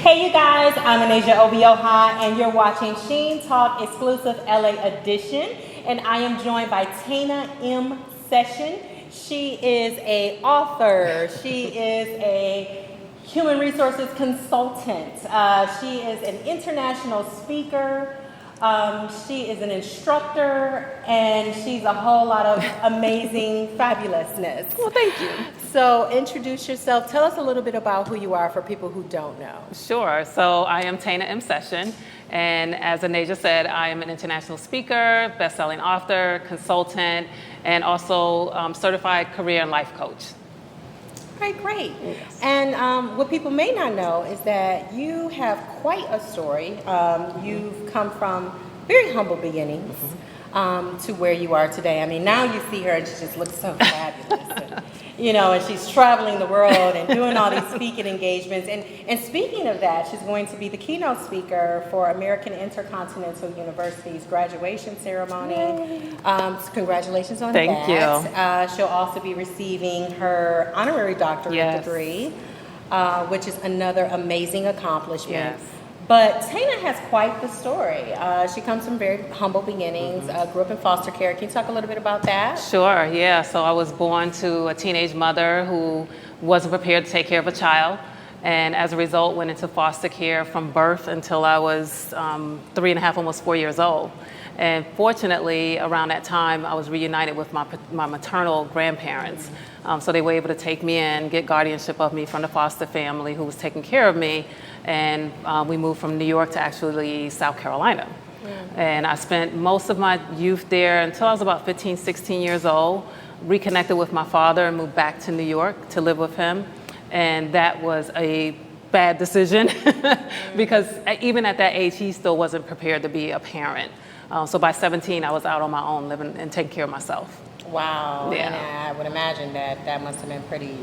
Hey you guys, I'm Anasia Obioha and you're watching Sheen Talk Exclusive LA Edition, and I am joined by Tana M Session. She is an author, she is a human resources consultant, she is an international speaker, she is an instructor, and she's a whole lot of amazing fabulousness. Well, thank you. So introduce yourself. Tell us a little bit about who you are for people who don't know. Sure. So I am Tana M Session, and as Anasia said, I am an international speaker, best-selling author, consultant, and also certified career and life coach. All right, great. Yes. And what people may not know is that you have quite a story. You've come from very humble beginnings to where you are today. I mean, now you see her and she just looks so fabulous. And she's traveling the world and doing all these speaking engagements. And speaking of that, she's going to be the keynote speaker for American Intercontinental University's graduation ceremony. Congratulations on that. Thank you. She'll also be receiving her honorary doctorate degree, which is another amazing accomplishment. Yes. But Tana has quite the story. She comes from very humble beginnings, grew up in foster care. Can you talk a little bit about that? Sure, yeah. So I was born to a teenage mother who wasn't prepared to take care of a child, and as a result went into foster care from birth until I was 3.5, almost 4 years old. And fortunately, around that time, I was reunited with my maternal grandparents. So they were able to take me in, get guardianship of me from the foster family who was taking care of me. And we moved from New York to actually South Carolina. And I spent most of my youth there until I was about 15, 16 years old, reconnected with my father and moved back to New York to live with him. And that was a bad decision because even at that age, he still wasn't prepared to be a parent. So by 17, I was out on my own, living and taking care of myself. Wow. Yeah. And I would imagine that must have been pretty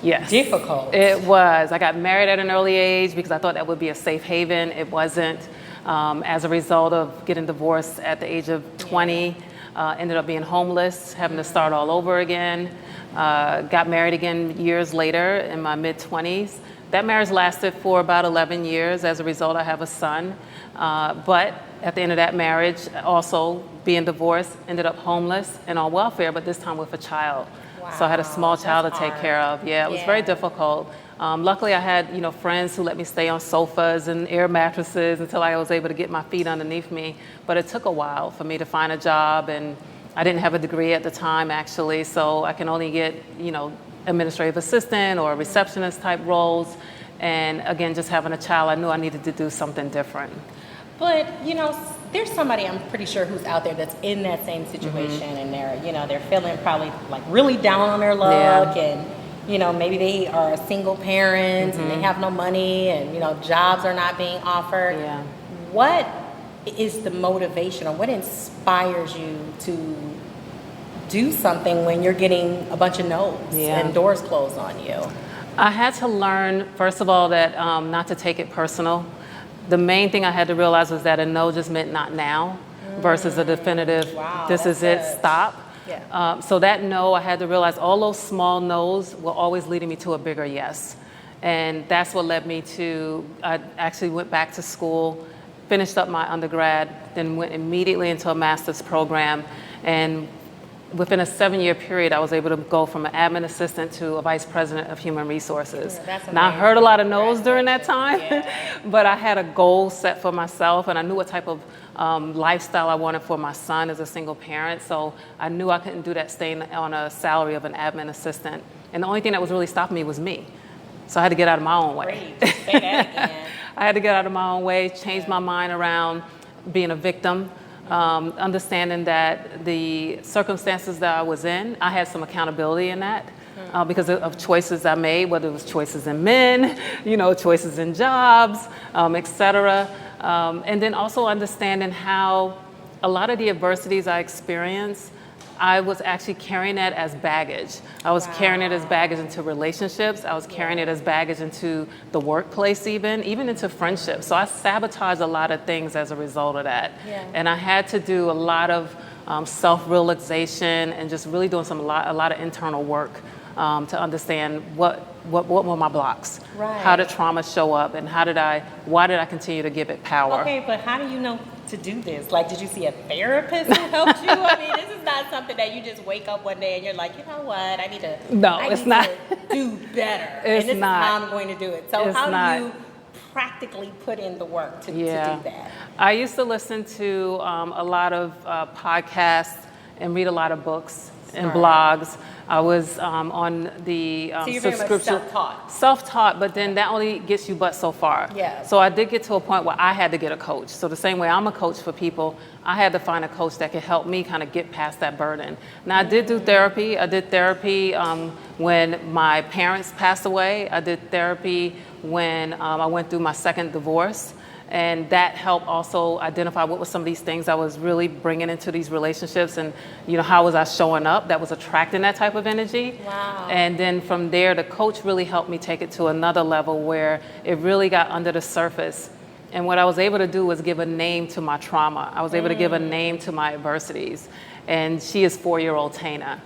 Yes. difficult. It was. I got married at an early age because I thought that would be a safe haven. It wasn't. As a result of getting divorced at the age of 20, ended up being homeless, having to start all over again. Got married again years later in my mid-20s. That marriage lasted for about 11 years. As a result, I have a son. But at the end of that marriage, also being divorced, ended up homeless and on welfare, but this time with a child. Wow, so I had a small child to take hard. care of. Yeah, it was very difficult. Luckily, I had friends who let me stay on sofas and air mattresses until I was able to get my feet underneath me. But it took a while for me to find a job, and I didn't have a degree at the time actually, so I can only get administrative assistant or receptionist type roles. And again, just having a child, I knew I needed to do something different. But there's somebody I'm pretty sure who's out there that's in that same situation, and they're feeling probably like really down on their luck, and maybe they are a single parent and they have no money, and jobs are not being offered. Yeah. What is the motivation, or what inspires you to do something when you're getting a bunch of no's and doors closed on you? I had to learn, first of all, that not to take it personal. The main thing I had to realize was that a no just meant not now versus a definitive, this is it, stop. Yeah. So that no, I had to realize all those small no's were always leading me to a bigger yes. And that's what led me to, I actually went back to school, finished up my undergrad, then went immediately into a master's program. And within a 7-year period, I was able to go from an admin assistant to a vice president of human resources. Now, I heard a lot of no's during that time, but I had a goal set for myself, and I knew what type of lifestyle I wanted for my son as a single parent. So I knew I couldn't do that staying on a salary of an admin assistant. And the only thing that was really stopping me was me. So I had to get out of my own way. Great. Say that again. I had to get out of my own way, change my mind around being a victim. Understanding that the circumstances that I was in, I had some accountability in that because of choices I made, whether it was choices in men, choices in jobs, etc. And then also understanding how a lot of the adversities I experienced, I was actually carrying that as baggage. I was carrying it as baggage into relationships. I was carrying it as baggage into the workplace even into friendships. So I sabotaged a lot of things as a result of that. Yeah. And I had to do a lot of self-realization and just really doing a lot of internal work to understand what what were my blocks? Right. How did trauma show up, and why did I continue to give it power? Okay, but how do you know to do this? Like, did you see a therapist who helped you? I mean, this is not something that you just wake up one day and you're like, you know what, I need to do better. It's and this not. is how I'm going to do it. So It's how not. do you practically put in the work to do that? I used to listen to a lot of podcasts and read a lot of books and blogs. I was on the so you're very much self-taught. Self-taught, but then that only gets you but so far. Yeah. So I did get to a point where I had to get a coach. So the same way I'm a coach for people, I had to find a coach that could help me kind of get past that burden. Now I did do therapy. I did therapy when my parents passed away. I did therapy when I went through my second divorce. And that helped also identify what were some of these things I was really bringing into these relationships, and how was I showing up that was attracting that type of energy. Wow. And then from there, the coach really helped me take it to another level where it really got under the surface. And what I was able to do was give a name to my trauma. I was able to give a name to my adversities. And she is 4-year-old Tana.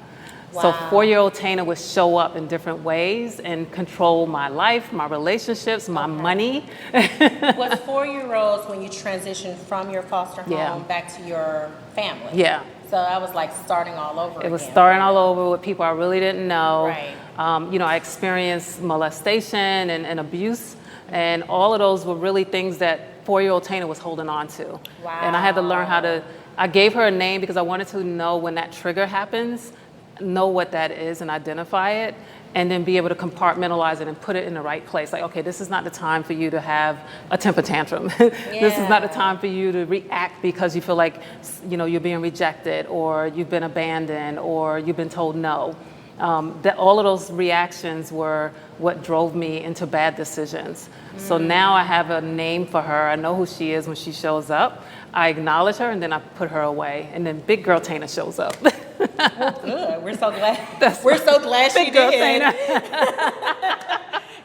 Wow. So 4-year-old Tana would show up in different ways and control my life, my relationships, my money. Was 4-year-olds when you transitioned from your foster home back to your family? Yeah. So I was like starting all over It was again. starting all over with people I really didn't know. Right. I experienced molestation and abuse, and all of those were really things that 4-year-old Tana was holding on to. Wow. And I had to learn I gave her a name because I wanted to know when that trigger happens, know what that is and identify it, and then be able to compartmentalize it and put it in the right place. Like, okay, this is not the time for you to have a temper tantrum. This is not the time for you to react because you feel like, you're being rejected, or you've been abandoned, or you've been told no. All of those reactions were what drove me into bad decisions. So now I have a name for her. I know who she is when she shows up. I acknowledge her, and then I put her away. And then big girl Tana shows up. Well, good. We're so glad. We're so glad she big girl did. Tana.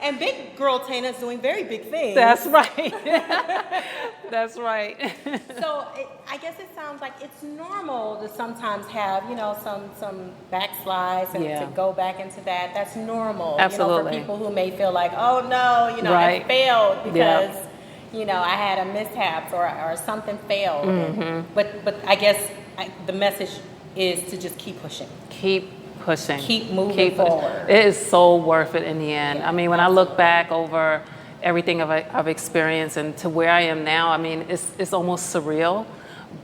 And big girl Tana's doing very big things. That's right. That's right. So I guess it sounds like it's normal to sometimes have, some backslides and to go back into that. That's normal. Absolutely. For people who may feel like, oh no, I failed because, I had a mishap or something failed. Mm-hmm. But I guess the message is to just keep pushing. Keep pushing. Keep moving forward. It is so worth it in the end. Yeah, I mean, when I look back over everything I've experienced and to where I am now, I mean, it's almost surreal.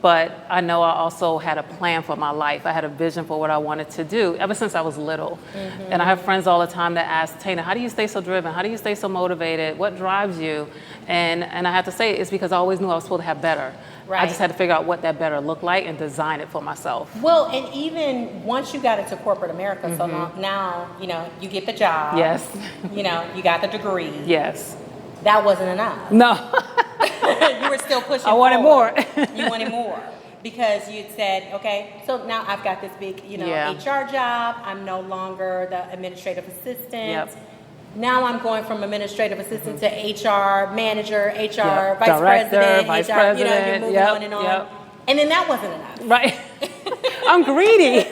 But I know I also had a plan for my life. I had a vision for what I wanted to do ever since I was little. Mm-hmm. And I have friends all the time that ask, Tana, how do you stay so driven? How do you stay so motivated? What drives you? And I have to say it's because I always knew I was supposed to have better. Right. I just had to figure out what that better looked like and design it for myself. Well, and even once you got into corporate America, so now, you get the job. Yes. You got the degree. Yes. That wasn't enough. No. You were still pushing I wanted more. You wanted more. Because you'd said, okay, so now I've got this big, HR job. I'm no longer the administrative assistant. Yep. Now I'm going from administrative assistant to HR manager, HR vice Director, president, vice HR, president. you're moving on and on. Yep. And then that wasn't enough. Right. I'm greedy.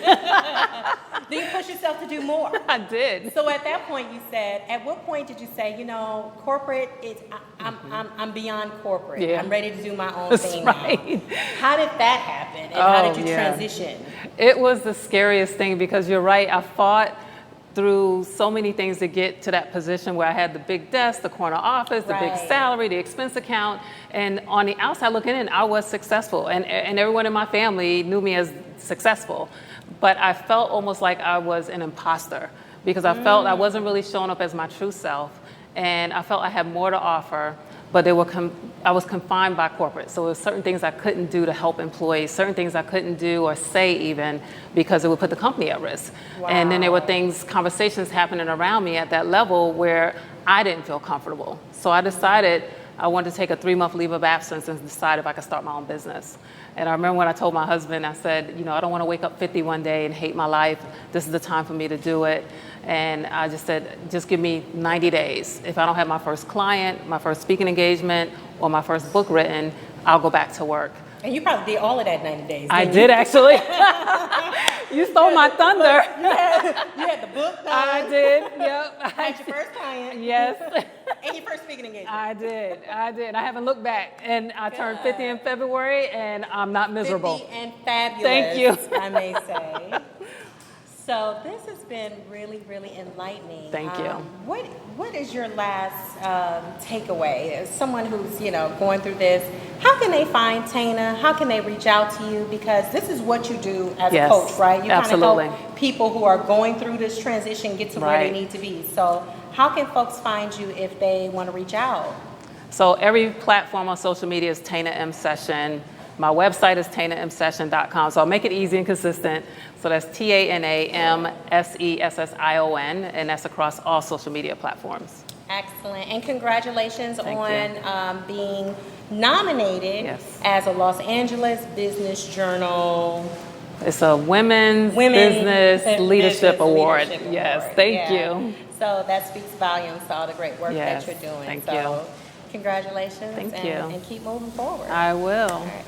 Then you push yourself to do more. I did. So at that point at what point did you say, corporate is, I'm beyond corporate. Yeah. I'm ready to do my own That's thing right. now. How did that happen? And how did you transition? It was the scariest thing because you're right. I fought through so many things to get to that position where I had the big desk, the corner office, the big salary, the expense account. And on the outside looking in, I was successful. And everyone in my family knew me as successful. But I felt almost like I was an imposter because I felt I wasn't really showing up as my true self. And I felt I had more to offer, but I was confined by corporate. So there were certain things I couldn't do to help employees, certain things I couldn't do or say even because it would put the company at risk. Wow. And then there were conversations happening around me at that level where I didn't feel comfortable. So I decided I wanted to take a 3-month leave of absence and decide if I could start my own business. And I remember when I told my husband, I said, I don't want to wake up 50 one day and hate my life. This is the time for me to do it. And I just said, just give me 90 days. If I don't have my first client, my first speaking engagement, or my first book written, I'll go back to work. And you probably did all of that 90 days. I did actually. You stole my thunder. Yes, You had the book done. I did. Yep. Had your first client. Yes. And your first speaking engagement. I did. I haven't looked back. And I turned 50 in February, and I'm not miserable. 50 and fabulous. Thank you. I may say. So this has been really, really enlightening. Thank you. What is your last takeaway? As someone who's going through this, how can they find Tana? How can they reach out to you? Because this is what you do as a coach, right? You absolutely. kind of help people who are going through this transition get to where they need to be. So how can folks find you if they want to reach out? So every platform on social media is Tana M Session. My website is tanamsession.com. So I'll make it easy and consistent. So that's TANAMSESSION, and that's across all social media platforms. Excellent. And congratulations on being nominated as a Los Angeles Business Journal. It's a Women's Business Leadership Award. Yes, thank you. So that speaks volumes to all the great work that you're doing. Thank you. Congratulations. Thank you. And keep moving forward. I will. All right.